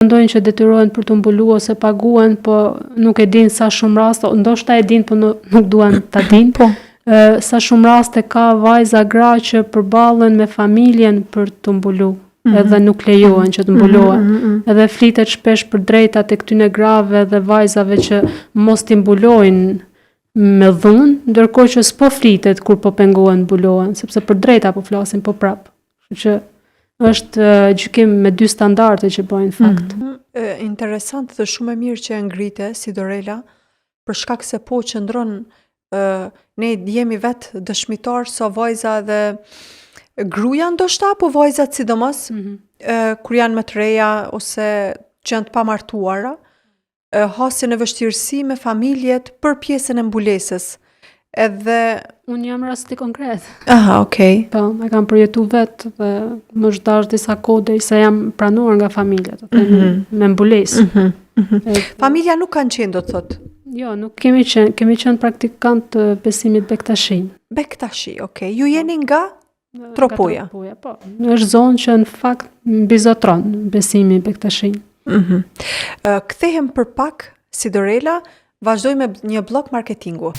Mendojnë që detyrohen për të mbuluar ose paguhen, po nuk e din sa shumë raste, ndoshta e din, po nuk duan ta din. Po. Sa shumë raste ka vajza gra që përballen me familjen për të mbuluar. Edhe nuk lejohen që të mbulohen. Edhe flitet shpesh për drejtat e këtyne grave dhe vajzave që mos t'i mbulojnë me dhunë, ndërkohë që s'po flitet kur po pengohen mbulohen, sepse për drejta po flasin po prap. Kështu që është gjykim me dy standarde që bëjnë fakt. Interesant dhe shumë e mirë që e ngrite si Dorela, për shkak se po qëndron ne jemi vetë dëshmitar sa vajza dhe gruaja ndoshta, apo vajzat sidomos, kur janë më të reja ose që janë të pamartuara, hasin e vështirësi me familjet për pjesën e mbulesës. Edhe unë jam rasti konkret. Aha, okay. Po, e kam përjetu vetë dhe më zhdash disa kode se jam pranuar nga familjet, me mbulesë. Familja nuk kanë qenë, do të thotë. Jo, nuk kemi qenë praktikant të besimit Bektashin. Bektashi, okay. Ju jeni nga Tropoja. Po. Është zonë që në fakt mbizotron besimi Bektashin. Kthehem për pak si Dorela, vazhdoj me një blok marketingu.